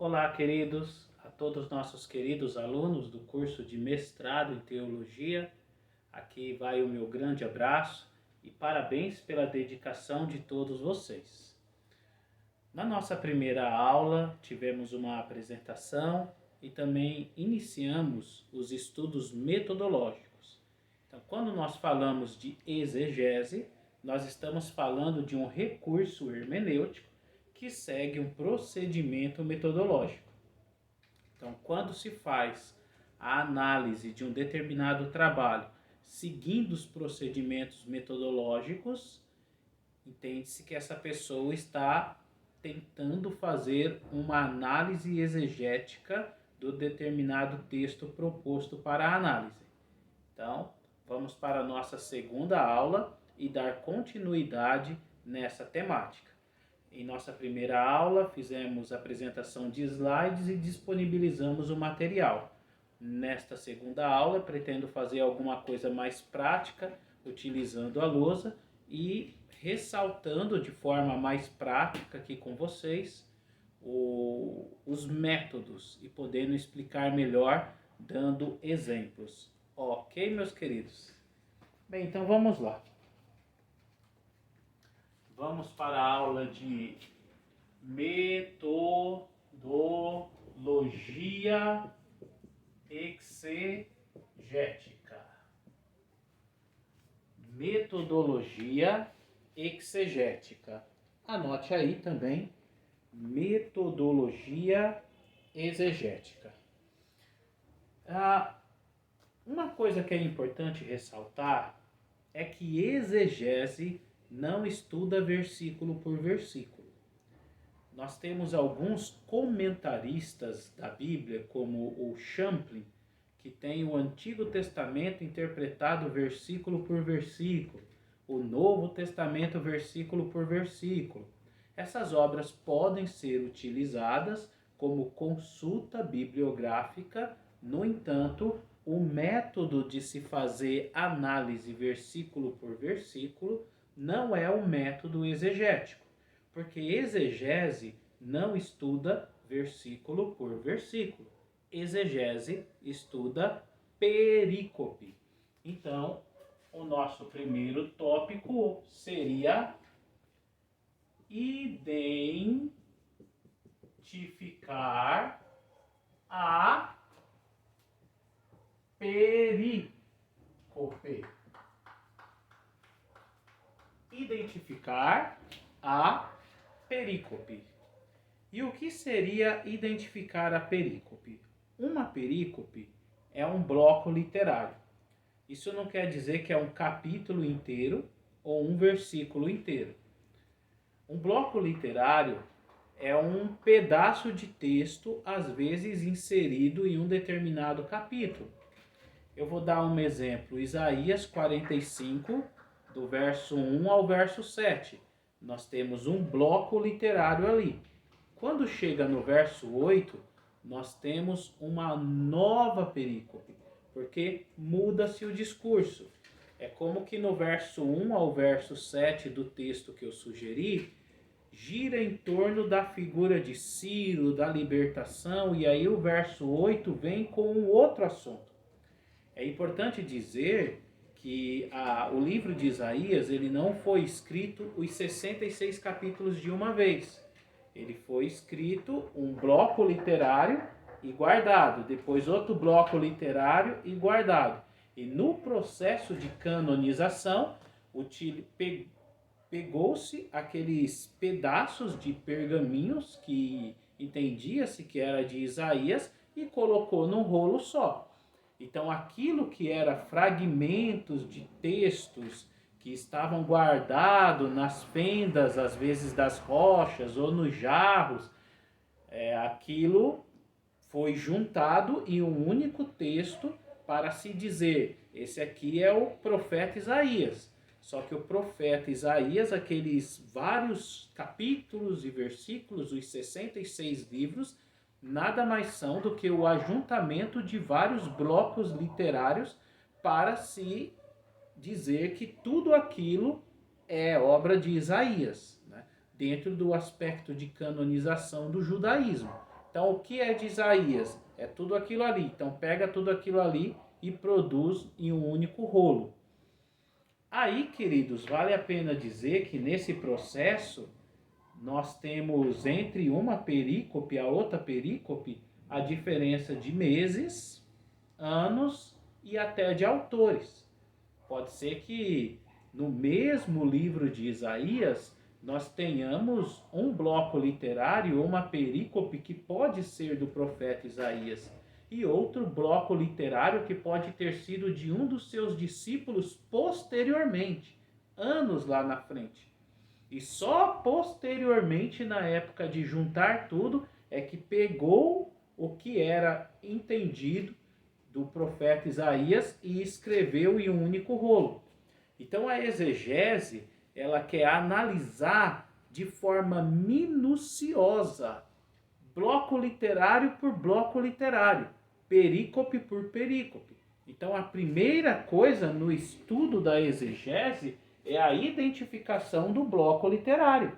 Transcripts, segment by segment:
Olá, queridos, a todos nossos queridos alunos do curso de mestrado em teologia. Aqui vai o meu grande abraço e parabéns pela dedicação de todos vocês. Na nossa primeira aula, tivemos uma apresentação e também iniciamos os estudos metodológicos. Então, quando nós falamos de exegese, nós estamos falando de um recurso hermenêutico que segue um procedimento metodológico. Então, quando se faz a análise de um determinado trabalho seguindo os procedimentos metodológicos, entende-se que essa pessoa está tentando fazer uma análise exegética do determinado texto proposto para a análise. Então, vamos para a nossa segunda aula e dar continuidade nessa temática. Em nossa primeira aula, fizemos a apresentação de slides e disponibilizamos o material. Nesta segunda aula, pretendo fazer alguma coisa mais prática, utilizando a lousa e ressaltando de forma mais prática aqui com vocês os métodos e podendo explicar melhor dando exemplos. Ok, meus queridos? Bem, então vamos lá. Vamos para a aula de metodologia exegética. Metodologia exegética. Anote aí também, metodologia exegética. Uma coisa que é importante ressaltar é que exegese não estuda versículo por versículo. Nós temos alguns comentaristas da Bíblia, como o Champlin, que tem o Antigo Testamento interpretado versículo por versículo, o Novo Testamento versículo por versículo. Essas obras podem ser utilizadas como consulta bibliográfica, no entanto, o método de se fazer análise versículo por versículo não é o método exegético, porque exegese não estuda versículo por versículo. Exegese estuda perícope. Então, o nosso primeiro tópico seria identificar a perícope. Identificar a perícope. E o que seria identificar a perícope? Uma perícope é um bloco literário. Isso não quer dizer que é um capítulo inteiro ou um versículo inteiro. Um bloco literário é um pedaço de texto, às vezes inserido em um determinado capítulo. Eu vou dar um exemplo, Isaías 45, do verso 1 ao verso 7. Nós temos um bloco literário ali. Quando chega no verso 8, nós temos uma nova perícope, porque muda-se o discurso. É como que no verso 1 ao verso 7 do texto que eu sugeri, gira em torno da figura de Ciro, da libertação, e aí o verso 8 vem com um outro assunto. É importante dizer que o livro de Isaías ele não foi escrito os 66 capítulos de uma vez. Ele foi escrito um bloco literário e guardado, depois outro bloco literário e guardado. E no processo de canonização, pegou-se aqueles pedaços de pergaminhos que entendia-se que era de Isaías e colocou num rolo só. Então, aquilo que era fragmentos de textos que estavam guardados nas fendas, às vezes das rochas ou nos jarros, aquilo foi juntado em um único texto para se dizer, esse aqui é o profeta Isaías. Só que o profeta Isaías, aqueles vários capítulos e versículos, os 66 livros, nada mais são do que o ajuntamento de vários blocos literários para se dizer que tudo aquilo é obra de Isaías, né? Dentro do aspecto de canonização do judaísmo. Então, o que é de Isaías? É tudo aquilo ali. Então, pega tudo aquilo ali e produz em um único rolo. Aí, queridos, vale a pena dizer que nesse processo nós temos entre uma perícope e a outra perícope a diferença de meses, anos e até de autores. Pode ser que no mesmo livro de Isaías nós tenhamos um bloco literário ou uma perícope que pode ser do profeta Isaías e outro bloco literário que pode ter sido de um dos seus discípulos posteriormente, anos lá na frente. E só posteriormente, na época de juntar tudo, é que pegou o que era entendido do profeta Isaías e escreveu em um único rolo. Então a exegese, ela quer analisar de forma minuciosa, bloco literário por bloco literário, perícope por perícope. Então a primeira coisa no estudo da exegese é a identificação do bloco literário,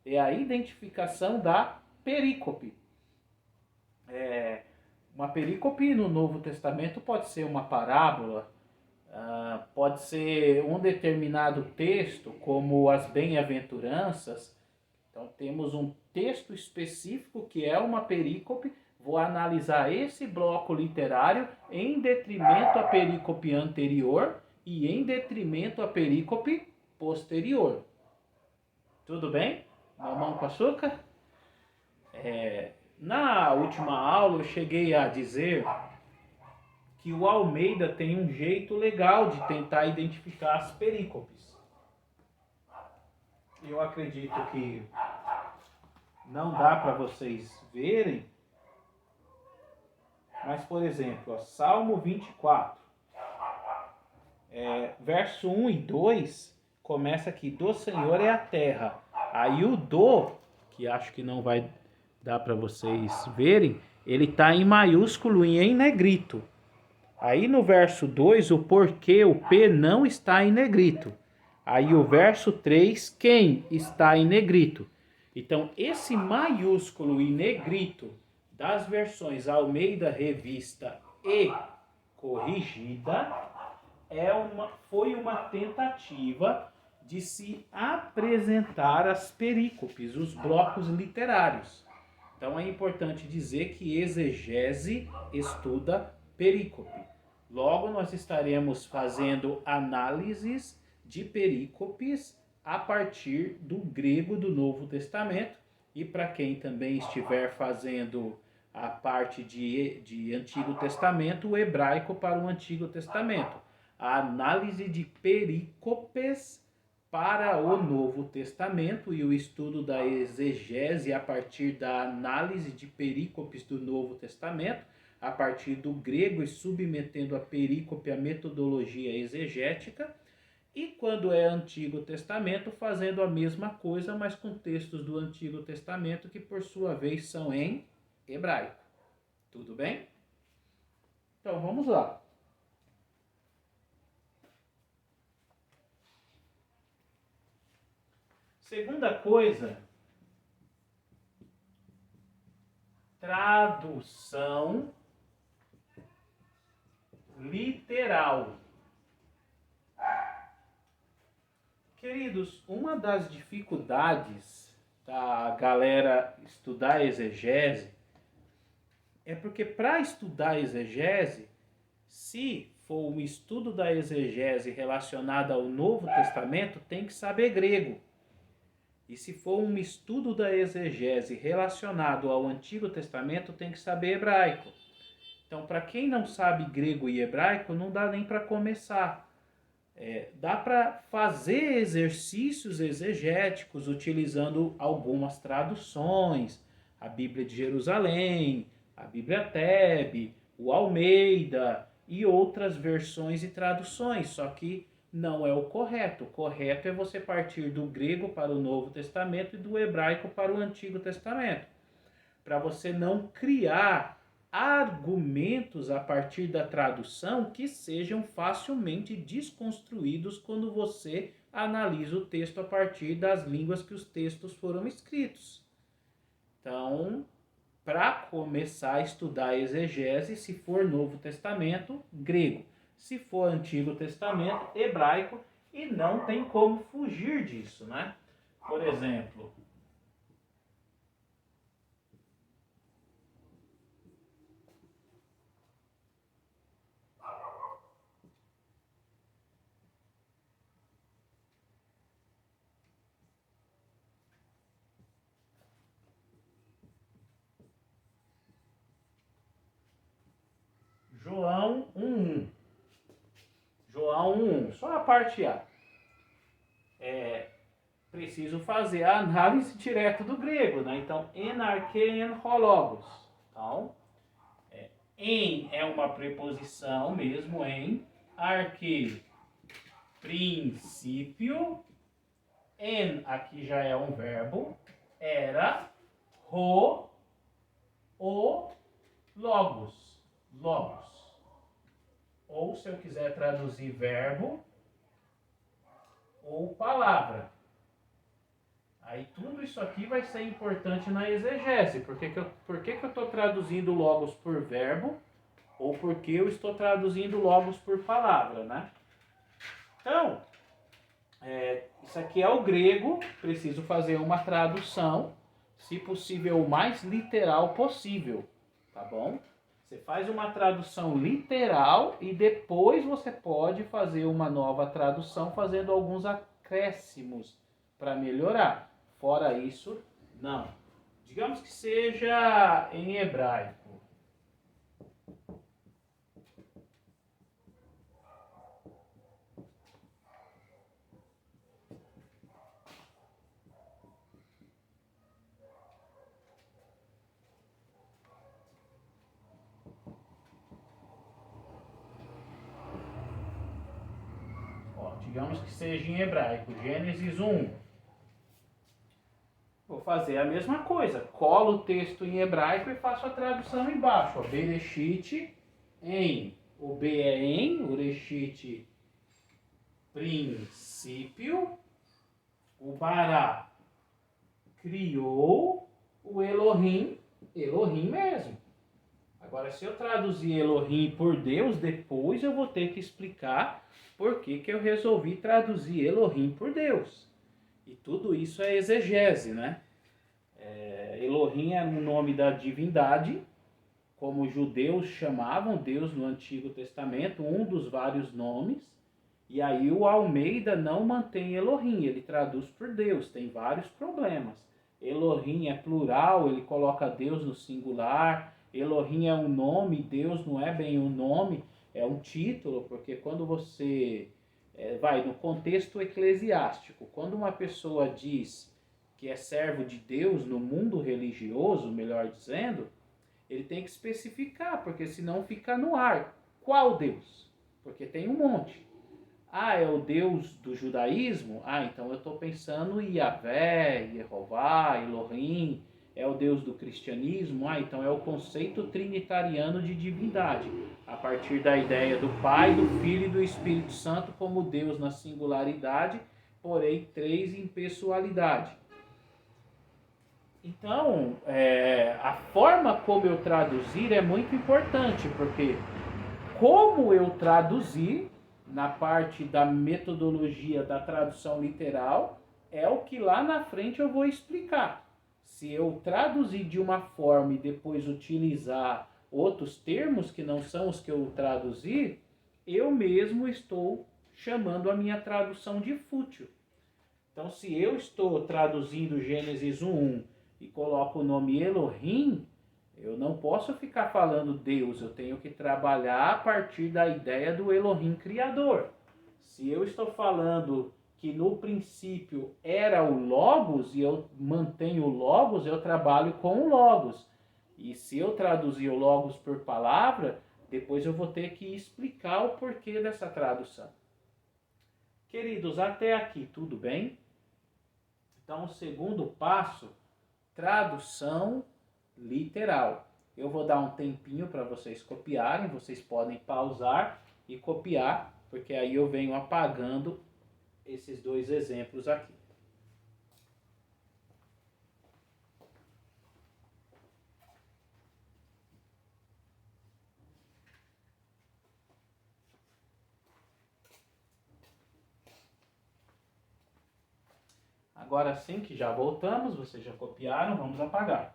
é a identificação da perícope. Uma perícope no Novo Testamento pode ser uma parábola, pode ser um determinado texto, como as bem-aventuranças. Então temos um texto específico que é uma perícope. Vou analisar esse bloco literário em detrimento à perícope anterior e em detrimento à perícope posterior. Tudo bem? Mamão com açúcar? Na última aula eu cheguei a dizer que o Almeida tem um jeito legal de tentar identificar as perícopes. Eu acredito que não dá para vocês verem, mas, por exemplo, Salmo 24, verso 1 e 2, começa aqui, do Senhor é a terra. Aí o do, que acho que não vai dar para vocês verem, ele está em maiúsculo e em negrito. Aí no verso 2, o porquê, o P não está em negrito. Aí o verso 3, quem está em negrito. Então esse maiúsculo e negrito das versões Almeida Revista e Corrigida foi uma tentativa de se apresentar as perícopes, os blocos literários. Então é importante dizer que exegese estuda perícope. Logo nós estaremos fazendo análises de perícopes a partir do grego do Novo Testamento. E para quem também estiver fazendo a parte de Antigo Testamento, o hebraico para o Antigo Testamento. A análise de perícopes para o Novo Testamento e o estudo da exegese a partir da análise de perícopes do Novo Testamento, a partir do grego e submetendo a perícope à metodologia exegética, e quando é Antigo Testamento, fazendo a mesma coisa, mas com textos do Antigo Testamento que por sua vez são em hebraico. Tudo bem? Então vamos lá. Segunda coisa, tradução literal. Queridos, uma das dificuldades da galera estudar exegese é porque para estudar exegese, se for um estudo da exegese relacionado ao Novo Testamento, tem que saber grego. E se for um estudo da exegese relacionado ao Antigo Testamento, tem que saber hebraico. Então, para quem não sabe grego e hebraico, não dá nem para começar. Dá para fazer exercícios exegéticos utilizando algumas traduções, a Bíblia de Jerusalém, a Bíblia Tebe, o Almeida e outras versões e traduções, só que não é o correto. O correto é você partir do grego para o Novo Testamento e do hebraico para o Antigo Testamento, para você não criar argumentos a partir da tradução que sejam facilmente desconstruídos quando você analisa o texto a partir das línguas que os textos foram escritos. Então, para começar a estudar exegese, se for Novo Testamento, grego. Se for Antigo Testamento, hebraico, e não tem como fugir disso, né? Por exemplo, João 1:1. João 1:1, só a parte A. Preciso fazer a análise direta do grego, né? Então, en arche en ho logos. Então, em é uma preposição mesmo, em. Arque, princípio. En aqui já é um verbo. Era, o logos. Logos. Ou se eu quiser traduzir verbo, ou palavra. Aí tudo isso aqui vai ser importante na exegese. Por que eu estou traduzindo logos por verbo? Ou porque eu estou traduzindo logos por palavra, né? Então, isso aqui é o grego. Preciso fazer uma tradução, se possível, o mais literal possível. Tá bom? Você faz uma tradução literal e depois você pode fazer uma nova tradução fazendo alguns acréscimos para melhorar. Fora isso, não. Digamos que seja em hebraico. Digamos que seja em hebraico, Gênesis 1. Vou fazer a mesma coisa, colo o texto em hebraico e faço a tradução embaixo. Bereshit, em. O B é em, o Reshit, princípio. O Bará, criou. O Elohim, Elohim mesmo. Agora, se eu traduzir Elohim por Deus, depois eu vou ter que explicar por que eu resolvi traduzir Elohim por Deus. E tudo isso é exegese, né? Elohim é o nome da divindade, como os judeus chamavam Deus no Antigo Testamento, um dos vários nomes. E aí o Almeida não mantém Elohim, ele traduz por Deus, tem vários problemas. Elohim é plural, ele coloca Deus no singular. Elohim é um nome, Deus não é bem um nome, é um título, porque quando você vai no contexto eclesiástico, quando uma pessoa diz que é servo de Deus no mundo religioso, melhor dizendo, ele tem que especificar, porque senão fica no ar. Qual Deus? Porque tem um monte. Ah, é o Deus do judaísmo? Ah, então eu estou pensando em Yahvé, Yehová, Elohim. É o Deus do cristianismo? Ah, então é o conceito trinitariano de divindade, a partir da ideia do Pai, do Filho e do Espírito Santo como Deus na singularidade, porém três em pessoalidade. Então, a forma como eu traduzir é muito importante, porque como eu traduzir, na parte da metodologia da tradução literal, é o que lá na frente eu vou explicar. Se eu traduzir de uma forma e depois utilizar outros termos que não são os que eu traduzi, eu mesmo estou chamando a minha tradução de fútil. Então, se eu estou traduzindo Gênesis 1:1 e coloco o nome Elohim, eu não posso ficar falando Deus, eu tenho que trabalhar a partir da ideia do Elohim Criador. Se eu estou falando que no princípio era o Logos e eu mantenho o Logos, eu trabalho com o Logos. E se eu traduzir o Logos por palavra, depois eu vou ter que explicar o porquê dessa tradução. Queridos, até aqui tudo bem? Então, o segundo passo, tradução literal. Eu vou dar um tempinho para vocês copiarem, vocês podem pausar e copiar, porque aí eu venho apagando esses dois exemplos aqui. Agora sim que já voltamos, vocês já copiaram, vamos apagar.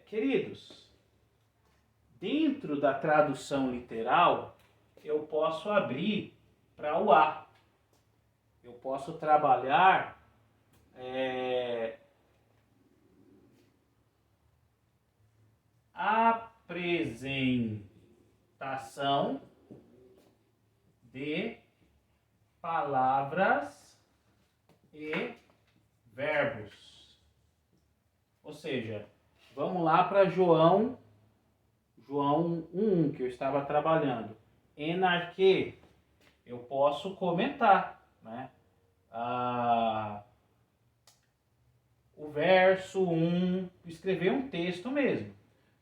Queridos, dentro da tradução literal, eu posso abrir para o A. Eu posso trabalhar apresentação de palavras e verbos. Ou seja, vamos lá para João 1, que eu estava trabalhando. Enarque, eu posso comentar, né? O verso 1, escrever um texto mesmo.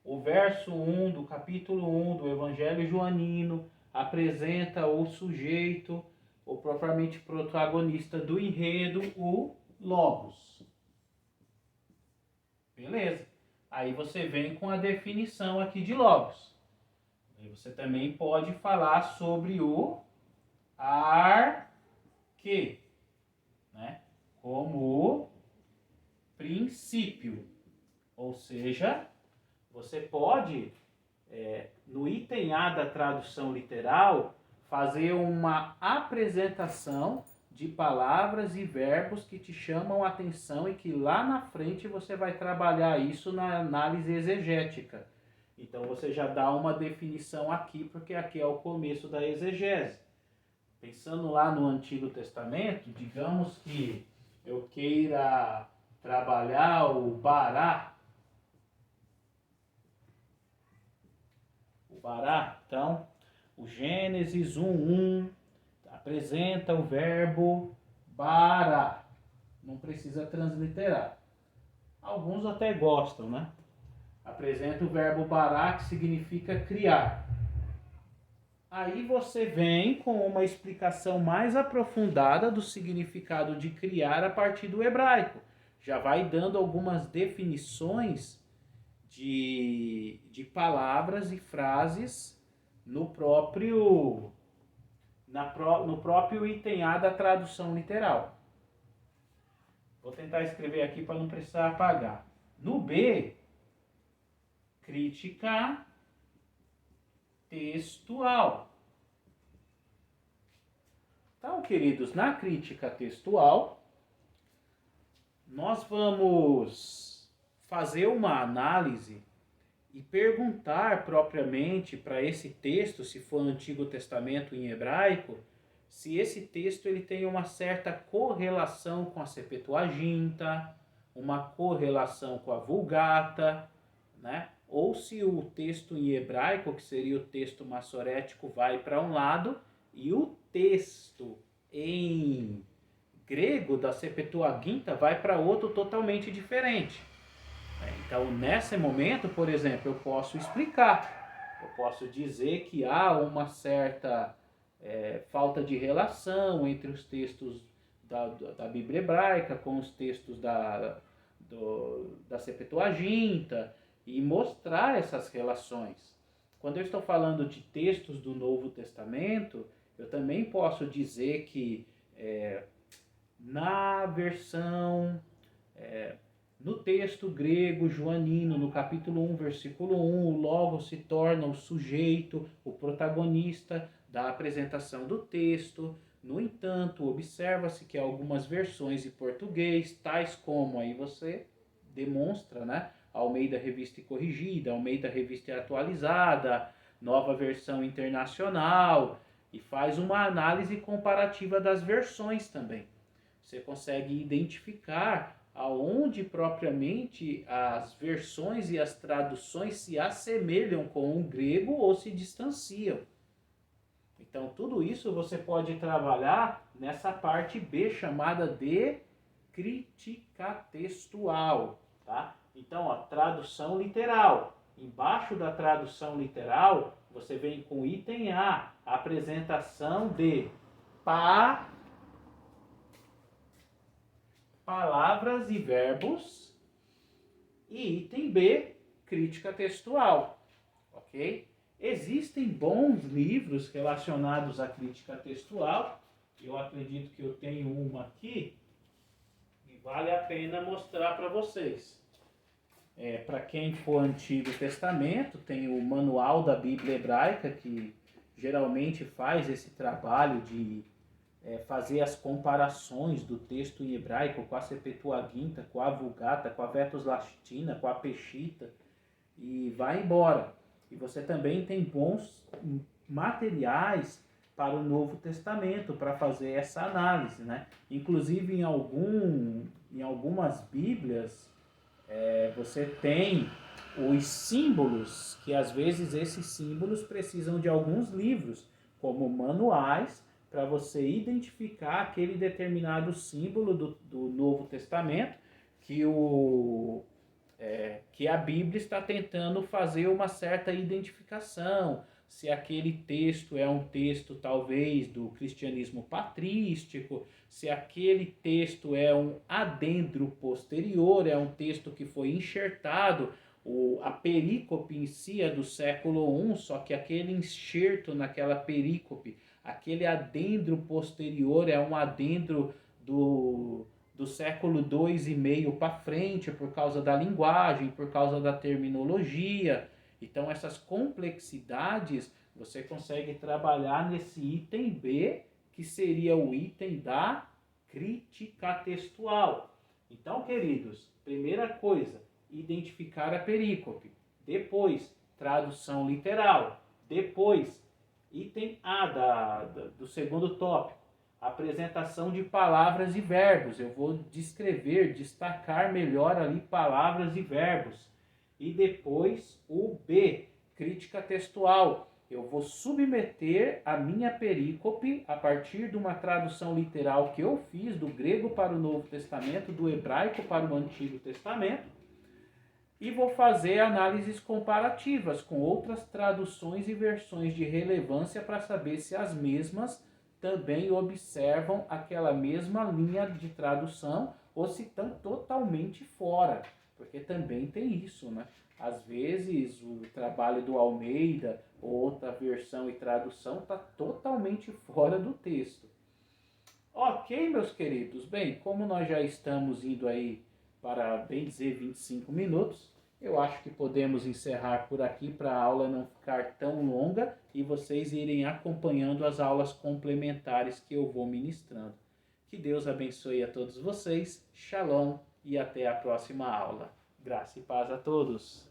O verso 1 do capítulo 1 do Evangelho Joanino apresenta o sujeito, ou propriamente protagonista do enredo, o Logos. Beleza. Aí você vem com a definição aqui de Logos. Aí você também pode falar sobre o arque, né? Como o princípio. Ou seja, você pode, no item A da tradução literal, fazer uma apresentação de palavras e verbos que te chamam a atenção e que lá na frente você vai trabalhar isso na análise exegética. Então você já dá uma definição aqui, porque aqui é o começo da exegese. Pensando lá no Antigo Testamento, digamos que eu queira trabalhar o Bará. Então, o Gênesis 1:1 apresenta o verbo bara. Não precisa transliterar. Alguns até gostam, né? Apresenta o verbo bará, que significa criar. Aí você vem com uma explicação mais aprofundada do significado de criar a partir do hebraico. Já vai dando algumas definições de palavras e frases no próprio item A da tradução literal. Vou tentar escrever aqui para não precisar apagar. No B, crítica textual. Então, queridos, na crítica textual, nós vamos fazer uma análise e perguntar propriamente para esse texto, se for Antigo Testamento em hebraico, se esse texto ele tem uma certa correlação com a Septuaginta, uma correlação com a Vulgata, né? Ou se o texto em hebraico, que seria o texto massorético, vai para um lado e o texto em grego da Septuaginta vai para outro totalmente diferente. Então, nesse momento, por exemplo, eu posso explicar, eu posso dizer que há uma certa falta de relação entre os textos da Bíblia hebraica com os textos da Septuaginta e mostrar essas relações. Quando eu estou falando de textos do Novo Testamento, eu também posso dizer que na versão... no texto grego joanino, no capítulo 1, versículo 1, o Logos se torna o sujeito, o protagonista da apresentação do texto. No entanto, observa-se que algumas versões em português, tais como, aí você demonstra, né? Almeida Revista e Corrigida, Almeida Revista e Atualizada, Nova Versão Internacional, e faz uma análise comparativa das versões também. Você consegue identificar aonde propriamente as versões e as traduções se assemelham com o grego ou se distanciam. Então, tudo isso você pode trabalhar nessa parte B, chamada de crítica textual, tá? Então, tradução literal. Embaixo da tradução literal, você vem com item A, apresentação de palavras e verbos. E item B, crítica textual, ok? Existem bons livros relacionados à crítica textual. Eu acredito que eu tenho uma aqui e vale a pena mostrar para vocês. Para quem for Antigo Testamento, tem o Manual da Bíblia Hebraica, que geralmente faz esse trabalho de fazer as comparações do texto em hebraico com a Septuaginta, com a Vulgata, com a Vetus Latina, com a Peshitta, e vai embora. E você também tem bons materiais para o Novo Testamento, para fazer essa análise, né? Inclusive em algumas Bíblias, você tem os símbolos, que às vezes esses símbolos precisam de alguns livros, como manuais, para você identificar aquele determinado símbolo do Novo Testamento que a Bíblia está tentando fazer uma certa identificação, se aquele texto é um texto talvez do cristianismo patrístico, se aquele texto é um adendro posterior, é um texto que foi enxertado, a perícope em si é do século I, só que aquele enxerto naquela perícope, aquele adendro posterior é um adendro do século II e meio para frente, por causa da linguagem, por causa da terminologia. Então, essas complexidades você consegue trabalhar nesse item B, que seria o item da crítica textual. Então, queridos, primeira coisa, identificar a perícope. Depois, tradução literal. Depois, item A do segundo tópico, apresentação de palavras e verbos. Eu vou descrever, destacar melhor ali palavras e verbos. E depois o B, crítica textual. Eu vou submeter a minha perícope a partir de uma tradução literal que eu fiz do grego para o Novo Testamento, do hebraico para o Antigo Testamento, e vou fazer análises comparativas com outras traduções e versões de relevância para saber se as mesmas também observam aquela mesma linha de tradução ou se estão totalmente fora, porque também tem isso, né? Às vezes o trabalho do Almeida ou outra versão e tradução está totalmente fora do texto. Ok, meus queridos, bem, como nós já estamos indo aí para, bem dizer, 25 minutos, eu acho que podemos encerrar por aqui para a aula não ficar tão longa e vocês irem acompanhando as aulas complementares que eu vou ministrando. Que Deus abençoe a todos vocês, shalom e até a próxima aula. Graça e paz a todos.